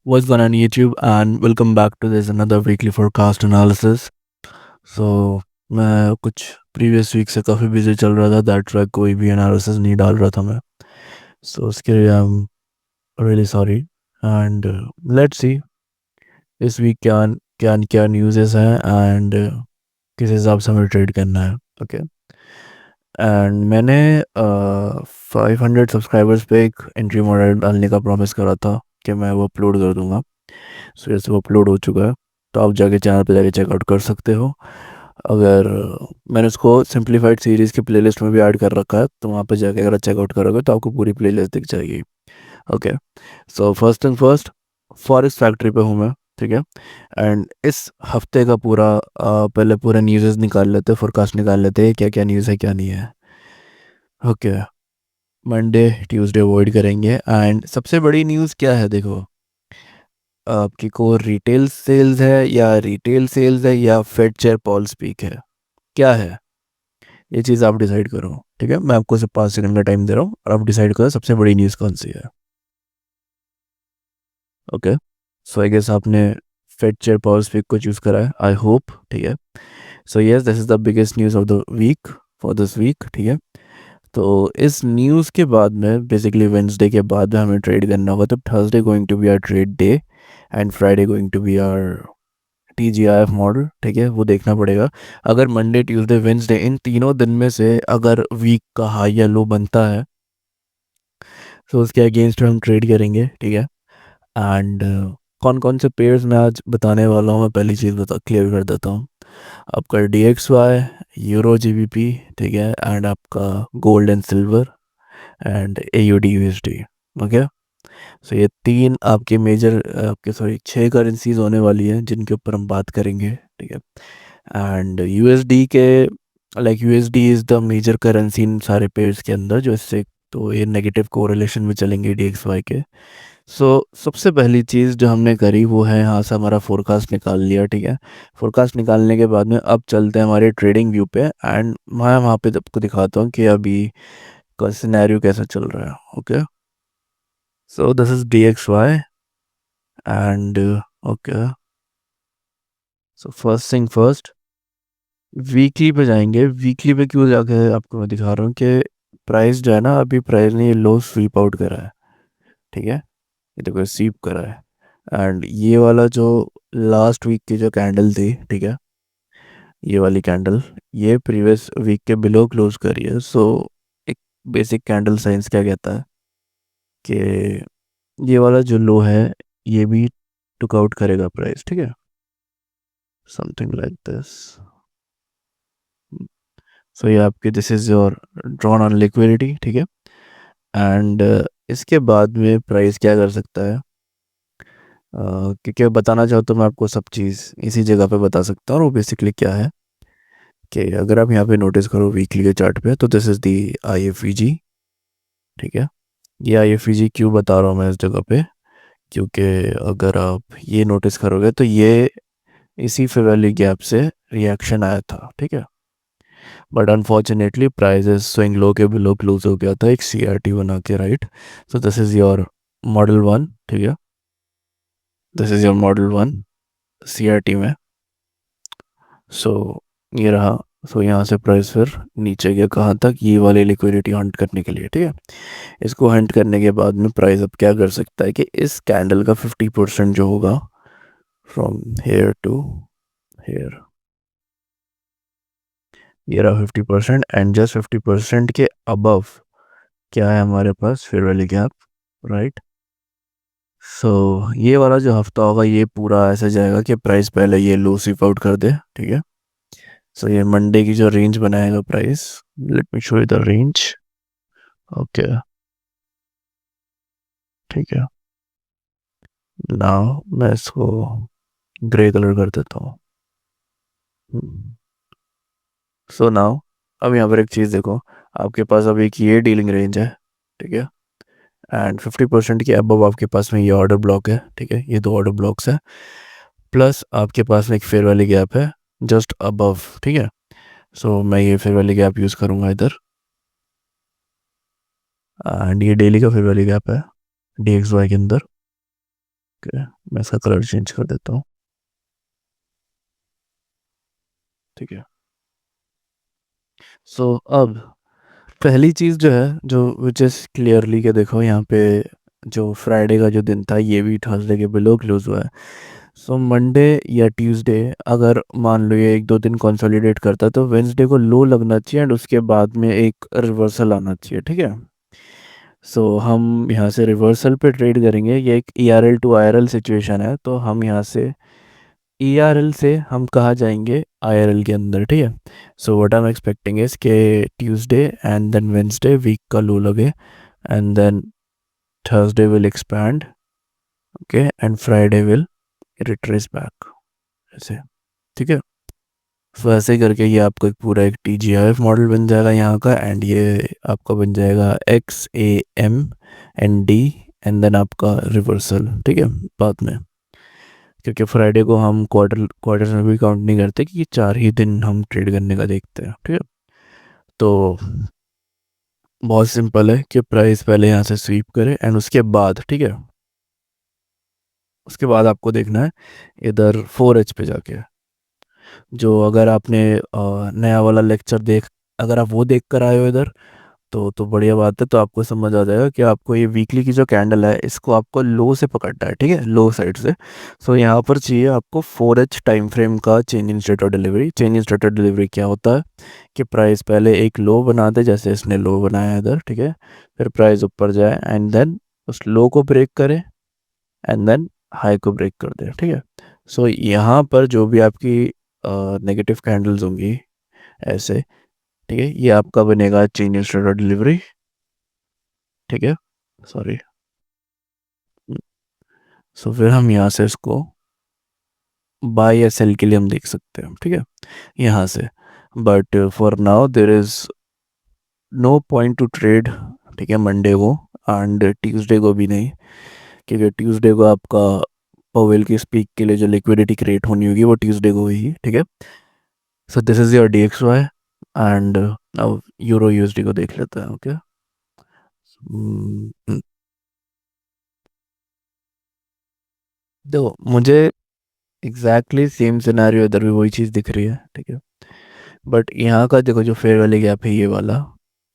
What's going on YouTube and welcome back to this another weekly forecast analysis. So मैं कुछ previous week से काफ़ी busy चल रहा था दैट ट्रैक कोई भी एनालिसिस नहीं डाल रहा था मैं सो उसके लिए I am really sorry and let's see इस वीक क्या क्या क्या न्यूज़ेस हैं एंड किस हिसाब से हमें ट्रेड करना है ओके एंड मैंने 500 सब्सक्राइबर्स पे एक एंट्री मॉडल डालने का प्रॉमिस करा था कि मैं वो अपलोड कर दूंगा सो जैसे वो अपलोड हो चुका है तो आप जाके चैनल पे जाके चेकआउट कर सकते हो अगर मैंने उसको सिंप्लीफाइड सीरीज़ की प्लेलिस्ट में भी ऐड कर रखा है तो वहाँ पे जाके अगर चेकआउट करोगे तो आपको पूरी प्लेलिस्ट दिख जाएगी okay so first and first forest factory पे हूँ मैं ठीक है एंड इस हफ्ते का पूरा पहले पूरा न्यूज़ निकाल लेते फोरकास्ट निकाल लेते हैं क्या क्या न्यूज़ है क्या नहीं है ओके मंडे ट्यूसडे अवॉइड करेंगे एंड सबसे बड़ी न्यूज़ क्या है देखो आपकी को रिटेल सेल्स है या रिटेल सेल्स है या फेड चेयर पॉल स्पीक है क्या है ये चीज़ आप डिसाइड करो ठीक है मैं आपको सिर्फ 5 सेकंड का टाइम दे रहा हूँ और आप डिसाइड करो सबसे बड़ी न्यूज़ कौन सी है ओके सो आई गेस आपने फेड चेयर पॉल स्पीक को चूज़ करा है आई होप ठीक है so yes this is the biggest news of the week for this week ठीक है तो इस न्यूज़ के बाद में बेसिकली वेंसडे के बाद में हमें ट्रेड करना होगा तो Thursday going to be our trade day and Friday going to be our TGIF model ठीक है वो देखना पड़ेगा अगर मंडे ट्यूसडे वेंसडे इन तीनों दिन में से अगर वीक का हाई या लो बनता है तो उसके अगेंस्ट हम ट्रेड करेंगे ठीक है एंड कौन कौन से पेयर्स मैं आज बताने वाला हूँ मैं पहली चीज़ बता क्लियर कर देता हूँ आपका DXY यूरो GBP ठीक है एंड आपका gold and silver and AUD USD okay so ये तीन आपके मेजर आपके सॉरी 6 करेंसीज होने वाली हैं जिनके ऊपर हम बात करेंगे ठीक है एंड USD के like USD is the major currency in सारे पेयर्स के अंदर जो इससे तो ये नेगेटिव कोरिलेशन में चलेंगे DXY के सो सबसे पहली चीज़ जो हमने करी वो है यहाँ से हमारा फोरकास्ट निकाल लिया ठीक है फोरकास्ट निकालने के बाद में अब चलते हैं हमारे ट्रेडिंग व्यू पे एंड मैं वहाँ पे आपको दिखाता हूँ कि अभी का सिनेरियो कैसा चल रहा है okay so this is DXY and okay so first thing first weekly पे जाएंगे वीकली पे क्यों जाके आपको मैं दिखा रहा हूँ कि प्राइस जो है ना अभी प्राइस ने ये लो स्वीप आउट करा है ठीक है ये देखो स्वीप करा है एंड ये वाला जो लास्ट वीक की जो कैंडल थी ठीक है ये वाली कैंडल ये प्रीवियस वीक के बिलो क्लोज करी है सो एक बेसिक कैंडल साइंस क्या कहता है कि ये वाला जो लो है ये भी टुक आउट करेगा प्राइस ठीक है समथिंग लाइक दिस सो ये आपके this is your drawn on liquidity ठीक है एंड इसके बाद में प्राइस क्या कर सकता है क्योंकि बताना चाहो तो मैं आपको सब चीज़ इसी जगह पे बता सकता हूँ और वो बेसिकली क्या है कि अगर आप यहाँ पे नोटिस करो वीकली के चार्ट पे तो दिस इज़ दी IFEG ठीक है ये IFEG क्यों बता रहा हूँ मैं इस जगह पे क्योंकि अगर आप ये नोटिस करोगे तो ये इसी फेवरली गैप से रिएक्शन आया था ठीक है but unfortunately prices swing low के बिलो क्लोज हो गया था एक CRT बना के right so this is your model one ठीक है this is your model one CRT में सो ये रहा सो यहाँ से प्राइस फिर नीचे गया कहाँ तक ये वाली लिक्विडिटी हंट करने के लिए ठीक है इसको हंट करने के बाद में प्राइस अब क्या कर सकता है कि इस कैंडल का 50% जो होगा फ्रॉम हेयर टू हेयर ये रहा 50% एंड जस्ट 50% के अबव क्या है हमारे पास फिर वाली गैप राइट सो ये वाला जो हफ्ता होगा ये पूरा ऐसा जाएगा कि प्राइस पहले ये लो स्वीप आउट कर दे ठीक है सो ये मंडे की जो रेंज बनाएगा price let me show you the range okay ठीक है नाउ मैं इसको ग्रे कलर कर देता हूँ सो नाउ अब यहाँ पर एक चीज़ देखो आपके पास अब एक ये डीलिंग रेंज है ठीक है एंड 50% के अबव आपके पास में ये ऑर्डर ब्लॉक है ठीक है ये दो ऑर्डर ब्लॉक्स है प्लस आपके पास में एक फेयर वाली गैप है जस्ट अबव ठीक है सो मैं ये फेयर वाली गैप यूज़ करूँगा इधर एंड ये डेली का फेयर वाली गैप है DXY के अंदर ओके, मैं इसका कलर चेंज कर देता हूँ। ठीक है। सो अब पहली चीज़ जो है, जो विच इज़ क्लियरली के देखो यहाँ पे, जो फ्राइडे का जो दिन था ये भी थर्सडे के बिलो क्लोज हुआ है। सो मंडे या ट्यूसडे अगर मान लो ये 1-2 दिन कंसोलिडेट करता है तो वेंसडे को लो लगना चाहिए एंड उसके बाद में एक रिवर्सल आना चाहिए। ठीक है। सो हम यहाँ से रिवर्सल पे ट्रेड करेंगे। ये एक ERL टू IRL सिचुएशन है, तो हम यहाँ से ERL से हम कहाँ जाएंगे, IRL के अंदर। ठीक है। So what I am expecting is के Tuesday and then Wednesday week का लो लगे and then Thursday will expand, okay, and Friday will retrace back, ऐसे। ठीक है। सो ऐसे करके ये आपको एक पूरा एक TGIF मॉडल बन जाएगा यहाँ का, एंड ये आपका बन जाएगा XAMND एंड देन आपका रिवर्सल। ठीक है, बाद में, क्योंकि फ्राइडे को हम क्वार्टर में भी काउंट नहीं करते कि 4 ही दिन हम ट्रेड करने का देखते हैं। ठीक है। तो बहुत सिंपल है कि प्राइस पहले यहाँ से स्वीप करे एंड उसके बाद, ठीक है, उसके बाद आपको देखना है इधर 4H पे जाके, जो अगर आपने नया वाला लेक्चर अगर आप वो देख कर आए हो इधर, तो बढ़िया बात है। तो आपको समझ आ जाएगा कि आपको ये वीकली की जो कैंडल है इसको आपको लो से पकड़ना है। ठीक है, लो साइड से। सो यहाँ पर चाहिए आपको 4H टाइम फ्रेम का change in state of delivery. Change in state of delivery क्या होता है कि प्राइस पहले एक लो बना दे, जैसे इसने लो बनाया इधर। ठीक है। फिर प्राइस ऊपर जाए एंड देन उस लो को ब्रेक करे एंड देन हाई को ब्रेक कर दे। ठीक है। सो यहाँ पर जो भी आपकी नेगेटिव कैंडल्स होंगी ऐसे, ठीक है, ये आपका बनेगा change in state of delivery. ठीक है, सॉरी। सो फिर हम यहाँ से इसको बाय या सेल के लिए हम देख सकते हैं। ठीक है, यहाँ से। But for now there is no point to trade. ठीक है, मंडे को एंड ट्यूसडे को भी नहीं, क्योंकि ट्यूसडे को आपका पवेल की स्पीक के लिए जो लिक्विडिटी क्रिएट होनी होगी वो ट्यूसडे को ही। ठीक है। So this is your DXY and अब यूरो USD को देख लेते हैं। ओके। देखो, मुझे एग्जैक्टली सेम सिनेरियो इधर भी वही चीज़ दिख रही है। ठीक है। बट यहाँ का देखो, जो फेयर वैली गैप है ये वाला,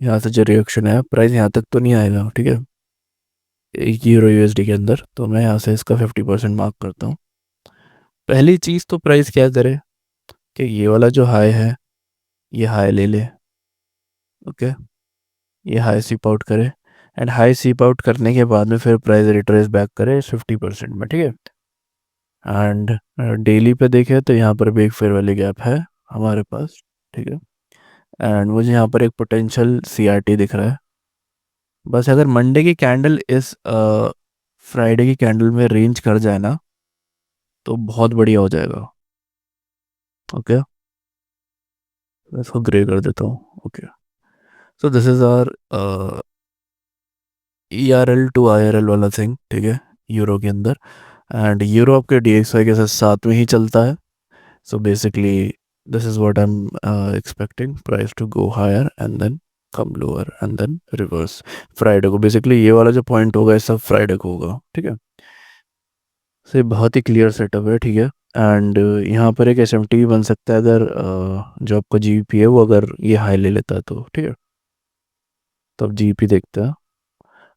यहाँ से जो रिएक्शन है प्राइस यहाँ तक तो नहीं आएगा। ठीक है, यूरो USD के अंदर। तो मैं यहाँ से इसका 50% मार्क करता हूँ। पहली चीज़ तो प्राइस क्या करे कि ये वाला जो हाई है ये हाई ले ले। ओके, ये हाई सीप आउट करे एंड हाई सीप आउट करने के बाद में फिर प्राइस रिट्रेस बैक करे 50% में। ठीक है। एंड डेली पे देखें तो यहाँ पर भी एक फेयर वैली गैप है हमारे पास। ठीक है। एंड मुझे यहाँ पर एक पोटेंशियल CRT दिख रहा है। बस अगर मंडे की कैंडल इस फ्राइडे की कैंडल में रेंज कर जाए ना तो बहुत बढ़िया हो जाएगा। ओके, मैं इसको ग्रे कर देता हूँ। Okay. So this is our ERL to IRL वाला थिंग। ठीक है, यूरो के अंदर। एंड यूरो आपके DXY के साथ साथ में ही चलता है। So basically this is what I am expecting, price to go higher and then come lower and then reverse Friday को। बेसिकली ये वाला जो पॉइंट होगा ये सब फ्राइडे को होगा। ठीक है। से बहुत ही क्लियर सेटअप है। ठीक है। एंड यहाँ पर एक SMT भी बन सकता है अगर जो आपका GBP है वो अगर ये हाई ले लेता है तो। ठीक है, तो अब GBP देखते हैं।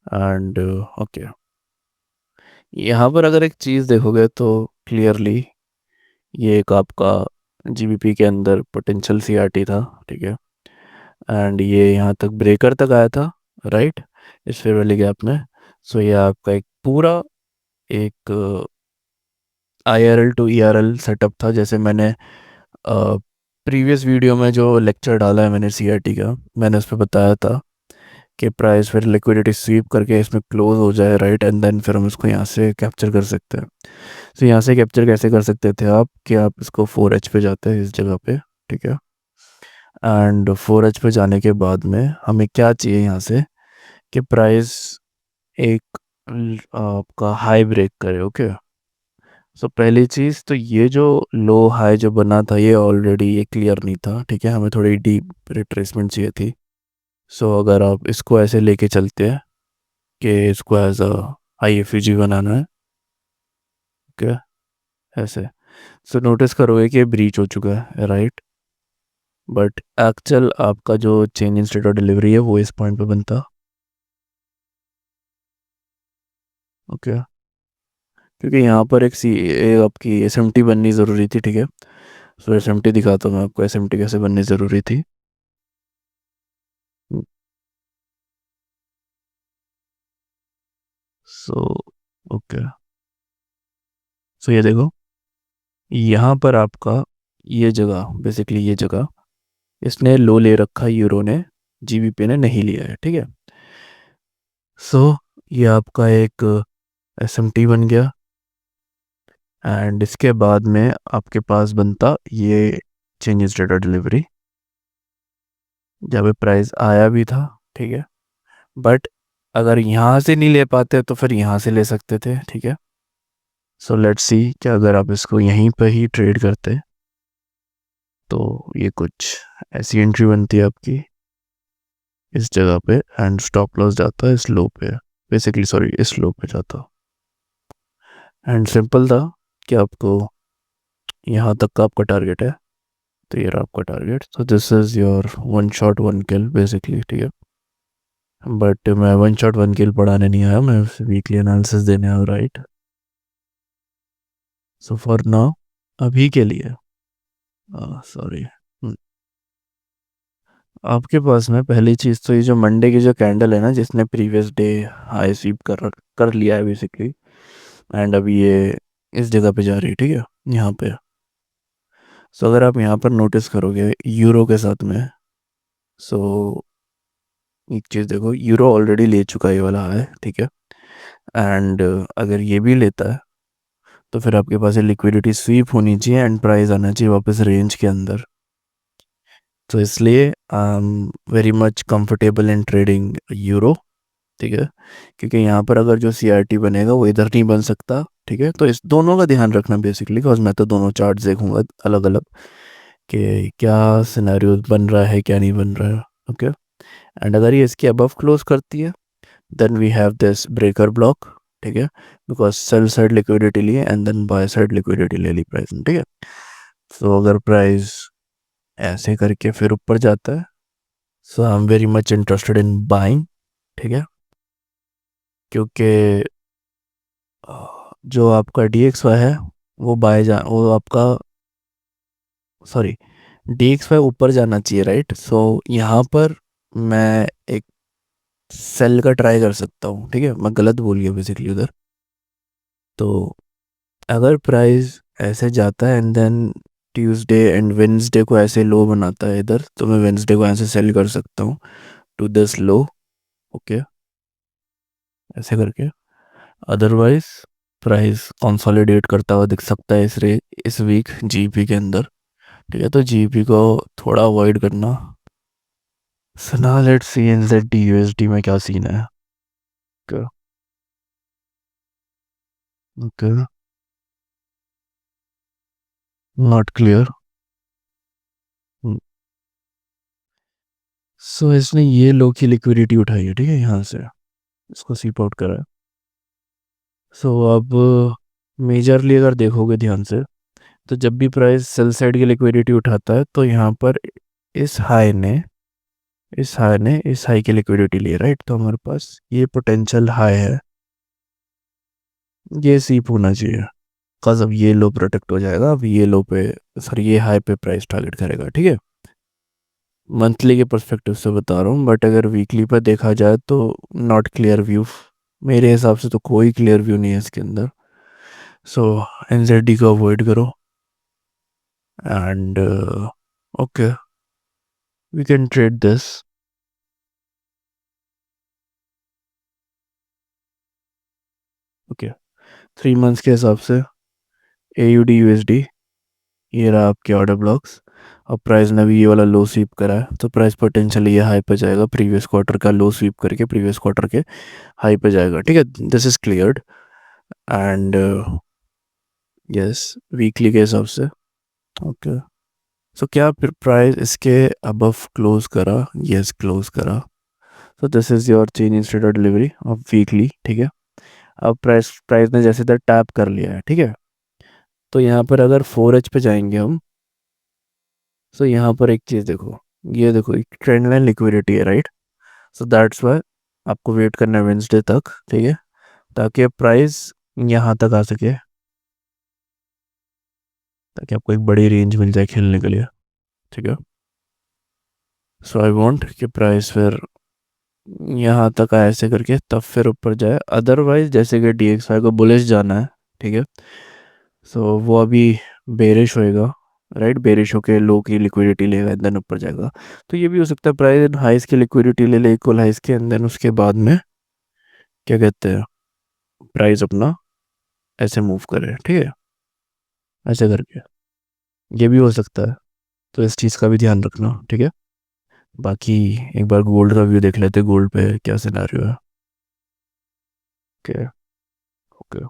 एंड ओके, यहाँ पर अगर एक चीज़ देखोगे तो क्लियरली ये एक आपका GBP के अंदर पोटेंशियल CRT था। ठीक है। एंड ये यहाँ तक ब्रेकर तक आया था, राइट, इस फेयर वाली गैप में। सो ये आपका एक पूरा एक IRL टू ERL सेटअप था। जैसे मैंने प्रीवियस वीडियो में जो लेक्चर डाला है मैंने CRT का, मैंने उस पर बताया था कि प्राइस फिर लिक्विडिटी स्वीप करके इसमें क्लोज हो जाए, राइट, एंड देन फिर हम इसको यहाँ से कैप्चर कर सकते हैं। तो यहाँ से कैप्चर कैसे कर सकते थे आप कि आप इसको 4H पे जाते हैं इस जगह पे। ठीक है। एंड 4H पे जाने के बाद में हमें क्या चाहिए यहाँ से कि प्राइस एक आपका हाई ब्रेक करे। ओके। सो पहली चीज़ तो ये जो लो हाई जो बना था ये ऑलरेडी ये क्लियर नहीं था। ठीक है, हमें थोड़ी डीप रिट्रेसमेंट चाहिए थी। सो अगर आप इसको ऐसे लेके चलते हैं कि इसको एज अ IFUG बनाना है, ओके, ऐसे। सो नोटिस करोगे कि ये ब्रीच हो चुका है, राइट? बट एक्चुअल आपका जो change in state of delivery है वो इस पॉइंट पे बनता। ओके, क्योंकि यहाँ पर आपकी एसएमटी बननी ज़रूरी थी, ठीक है? सो एसएमटी दिखाता हूँ मैं आपको, एसएमटी कैसे बननी ज़रूरी थी। सो ओके, सो ये देखो, यहाँ पर आपका ये जगह, बेसिकली ये जगह इसने लो ले रखा, यूरो ने, जीबीपी ने नहीं लिया है, ठीक है? सो ये आपका एक एसएमटी बन गया, एंड इसके बाद में आपके पास बनता ये चेंजेस डेटा डिलीवरी, जहाँ पे प्राइस आया भी था, ठीक है? बट अगर यहाँ से नहीं ले पाते तो फिर यहाँ से ले सकते थे, ठीक है? सो लेट्स सी कि अगर आप इसको यहीं पे ही ट्रेड करते तो ये कुछ ऐसी एंट्री बनती है आपकी इस जगह पे, एंड स्टॉप लॉस जाता है इस लो पे, बेसिकली सॉरी इस लो पे जाता। एंड सिंपल था कि आपको यहाँ तक का आपका टारगेट है, तो ये रहा आपका target. So this is your one shot one kill basically, ठीक है? बट मैं वन शॉट वन किल पढ़ाने नहीं आया, मैं वीकली एनालिसिस देने आया, राइट? सो फॉर नाउ, अभी के लिए, सॉरी, आपके पास में पहली चीज़ तो ये जो मंडे की जो कैंडल है ना, जिसने प्रीवियस डे हाई स्वीप कर लिया है बेसिकली, एंड अभी ये इस जगह पे जा रही है, ठीक है? यहाँ पे। सो अगर आप यहाँ पर नोटिस करोगे यूरो के साथ में, सो एक चीज़ देखो, यूरो ऑलरेडी ले चुका है ये वाला है, ठीक है? एंड अगर ये भी लेता है तो फिर आपके पास ये लिक्विडिटी स्वीप होनी चाहिए एंड प्राइस आना चाहिए वापस रेंज के अंदर। तो इसलिए आई am very much comfortable in trading euro, ठीक है? क्योंकि यहाँ पर अगर जो सीआरटी बनेगा वो इधर नहीं बन सकता, ठीक है? तो इस दोनों का ध्यान रखना बेसिकली, बिकॉज मैं तो दोनों चार्ट्स देखूंगा अलग अलग कि क्या सिनेरियो बन रहा है, क्या नहीं बन रहा है, ओके? एंड अगर ये इसके अबव क्लोज करती है then we have this breaker block, ठीक है? बिकॉज सेल साइड लिक्विडिटी लिए and then buy side liquidity ले ली प्राइस ने, ठीक है? सो अगर प्राइस ऐसे करके फिर ऊपर जाता है, so I am very much interested in buying, ठीक है? क्योंकि जो आपका डी एक्स वाई है वो आपका, सॉरी, डी एक्स वाई ऊपर जाना चाहिए, राइट? सो यहाँ पर मैं एक सेल का ट्राई कर सकता हूँ, ठीक है? मैं गलत बोल गया बेसिकली उधर। तो अगर प्राइस ऐसे जाता है and then Tuesday and Wednesday को ऐसे लो बनाता है इधर, तो मैं वेंसडे को ऐसे सेल कर सकता हूँ टू दिस लो, ओके? ऐसे करके अदरवाइज प्राइस कंसोलिडेट करता हुआ दिख सकता है इस वीक जीपी के अंदर, ठीक है? तो जीपी को थोड़ा अवॉइड करना। So now let's see NZD USD में क्या सीन है। Okay, okay, not clear. So इसने ये लो की लिक्विडिटी उठाई है, ठीक है? यहाँ से इसको सीप आउट करा है। सो अब मेजरली अगर देखोगे ध्यान से, तो जब भी प्राइस सेल साइड की लिक्विडिटी उठाता है तो यहाँ पर इस हाई की लिक्विडिटी ली, राइट? तो हमारे पास ये पोटेंशियल हाई है, ये सीप होना चाहिए, बिकॉज अब ये लो प्रोटेक्ट हो जाएगा, अब ये लो पे, सॉरी ये हाई पे प्राइस टारगेट करेगा, ठीक है? मंथली के पर्सपेक्टिव से बता रहा हूँ, बट अगर वीकली पर देखा जाए तो नॉट क्लियर व्यू, मेरे हिसाब से तो कोई क्लियर व्यू नहीं है इसके अंदर। सो एनजेडी को अवॉइड करो, and okay, we can trade this, okay? 3 months के हिसाब से AUD USD, ये रहा आपके ऑर्डर ब्लॉक्स। अब प्राइस ने भी ये वाला लो स्वीप करा है, तो प्राइस पोटेंशियली ये हाई पे जाएगा, प्रीवियस क्वार्टर का लो स्वीप करके प्रीवियस क्वार्टर के हाई पे जाएगा, ठीक है? This is cleared. And yes, weekly के हिसाब से, ओके? सो क्या फिर प्राइस इसके अबव क्लोज करा? यस, क्लोज करा। सो this is your change in state of delivery of weekly, ठीक है? अब प्राइस प्राइस ने जैसे इधर टैप कर लिया है, ठीक है? तो यहाँ पर अगर 4H पे जाएंगे हम, तो यहाँ पर एक चीज़ देखो, ये देखो एक ट्रेंड लाइन लिक्विडिटी है, राइट। सो दैट्स वाई आपको वेट करना है वेंसडे तक, ठीक है, ताकि प्राइस यहाँ तक आ सके, ताकि आपको एक बड़ी रेंज मिल जाए खेलने के लिए, ठीक है। सो आई वांट कि प्राइस फिर यहाँ तक आए ऐसे करके, तब फिर ऊपर जाए। अदरवाइज जैसे कि DXY को बुलिश जाना है, ठीक है, सो वो अभी बेरिश होएगा, राइट, बेरिश होके लो की लिक्विडिटी लेगा, देन ऊपर जाएगा। तो ये भी हो सकता है प्राइस हाइस की लिक्विडिटी ले ले इक्वल हाइस के, एंड देन उसके बाद में क्या कहते हैं, प्राइस अपना ऐसे मूव करे, ठीक है, ऐसे करके ये भी हो सकता है। तो इस चीज़ का भी ध्यान रखना, ठीक है। बाकी एक बार गोल्ड का व्यू देख लेते, गोल्ड पे क्या सिनेरियो है। Okay, okay,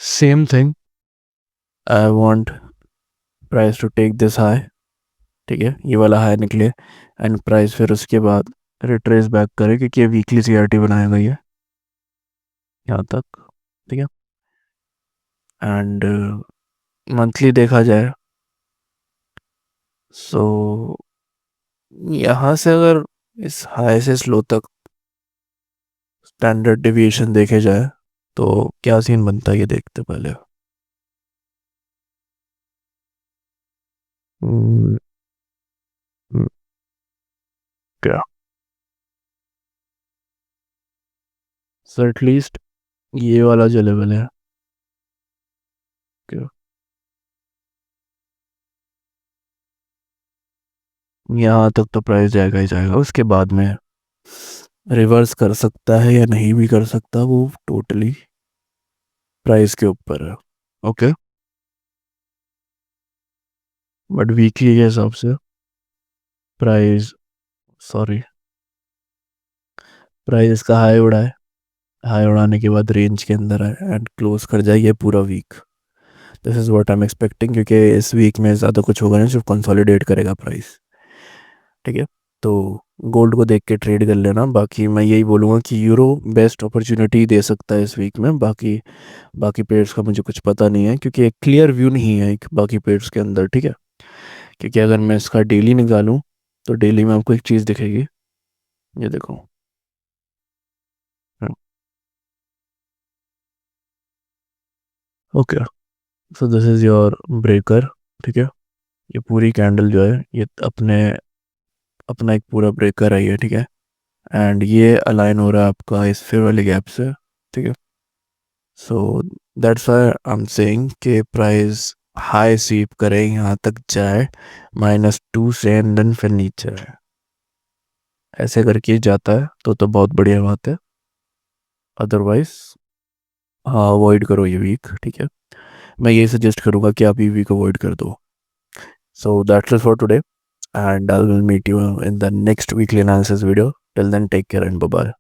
same thing, I want price to take this high, ठीक है, ये वाला हाई निकले, एंड प्राइस फिर उसके बाद रिट्रेस बैक करे, क्योंकि ये वीकली CRT बनाया गई है यहाँ तक, ठीक है। एंड मंथली देखा जाए, सो यहाँ से अगर इस हाई से स्लो तक स्टैंडर्ड डिविएशन देखे जाए, तो क्या सीन बनता है ये देखते पहले। हम्म, हम्म, क्या, सो एटलीस्ट ये वाला जो लेवल है, क्या, यहाँ तक तो प्राइस जाएगा ही जाएगा, उसके बाद में रिवर्स कर सकता है या नहीं भी कर सकता, वो टोटली प्राइस के ऊपर है, ओके। बट वीकली के हिसाब से प्राइस, सॉरी, प्राइस का हाई उड़ा है, हाई उड़ाने के बाद रेंज के अंदर है एंड क्लोज कर जाइए पूरा week. This is what I am expecting, क्योंकि इस वीक में ज़्यादा कुछ होगा नहीं, सिर्फ कंसोलिडेट करेगा प्राइस, ठीक है। तो गोल्ड को देख के ट्रेड कर लेना। बाकी मैं यही बोलूँगा कि यूरो बेस्ट अपॉर्चुनिटी दे सकता है इस वीक में। बाकी बाकी पेयर्स का मुझे कुछ पता नहीं है, क्योंकि एक क्लियर व्यू नहीं है एक बाकी पेयर्स के अंदर, ठीक है। क्योंकि अगर मैं इसका डेली निकालूं, तो डेली में आपको एक चीज़ दिखेगी, ये देखो, okay. So this is your breaker, ठीक है। ये पूरी कैंडल जो है, ये अपने अपना एक पूरा ब्रेकर है ये, ठीक है। एंड ये अलाइन हो रहा है आपका इस फिर वाले गैप से, ठीक है। So that's why I am saying कि प्राइस हाई स्वीप करे, यहाँ तक जाए -2 से, एंड देन फिर नीचे आए, ऐसे करके जाता है तो बहुत बढ़िया बात है। अदरवाइज हाँ, अवॉइड करो ये वीक, ठीक है। मैं ये सजेस्ट करूँगा कि आप ये वीक अवॉइड कर दो। So that's it for today, and I will meet you in the next weekly analysis video. Till then, take care and bye bye.